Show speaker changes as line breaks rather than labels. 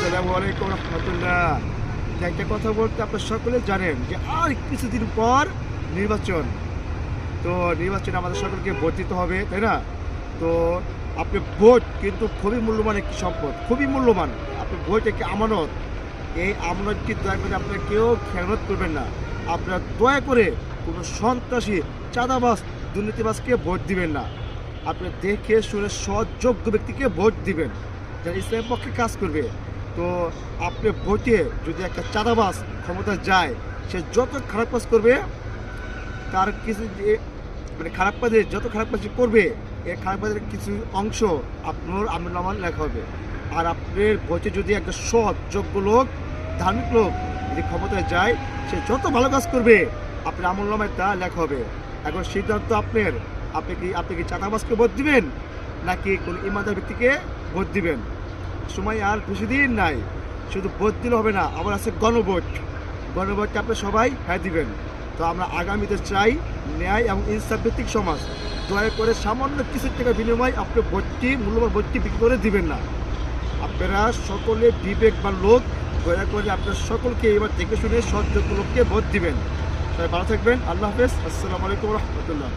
আসসালামু আলাইকুম রহমতুল্লাহ। একটা কথা বলতে আপনার সকলে জানেন যে আর কিছুদিন পর নির্বাচন। তো নির্বাচনে আমাদের সকলকে ভোট দিতে হবে, তাই না? তো আপনি ভোট কিন্তু খুবই মূল্যবান একটি সম্পদ, খুবই মূল্যবান। আপনি ভোট একটি আমানত। এই আমানতটি দয়া করে আপনারা কেউ খেয়ানত করবেন না। আপনারা দয়া করে কোনো সন্ত্রাসী, চাঁদাবাজ, দুর্নীতিবাজকে ভোট দিবেন না। আপনি দেখে শুনে সৎযোগ্য ব্যক্তিকে ভোট দিবেন, যারা ইসলামের পক্ষে কাজ করবে। তো আপনি ভোটে যদি একটা চাঁদাবাজ ক্ষমতা যায়, সে যত খারাপ কাজ করবে, তার কিছু যে খারাপ কাজে যত খারাপ কাজ করবে, এই খারাপ কাজের কিছু অংশ আপনার আমলনামায় লেখা হবে। আর আপনার ভোটে যদি একটা সৎ যোগ্য লোক, ধার্মিক লোক যদি ক্ষমতায় যায়, সে যত ভালো কাজ করবে আপনার আমলনামায় তা লেখা হবে। এখন সিদ্ধান্ত আপনার। আপনি কি চাঁদাবাজকে ভোট দিবেন নাকি কোনো ইমানদার ব্যক্তিকে ভোট দিবেন? সময় আর বেশি দিন নাই। শুধু ভোট দিলে হবে না, আবার আছে গণভোট। গণভোটকে আপনি সবাই হ্যাঁ দিবেন। তো আমরা আগামীতে চাই ন্যায় এবং ইনসাফ ভিত্তিক সমাজ। দয়া করে সামান্য কিছু টাকার বিনিময়ে আপনি ভোটটি, মূল্যবান ভোটটি বিক্রি করে দিবেন না। আপনারা সকলে বিবেকবান লোক, দয়া করে আপনার সকলকে এবার দেখে শুনে সৎযোগ্য লোককে ভোট দিবেন। সবাই ভালো থাকবেন। আল্লাহ হাফেজ। আসসালামু আলাইকুম রহমতুল্লাহ।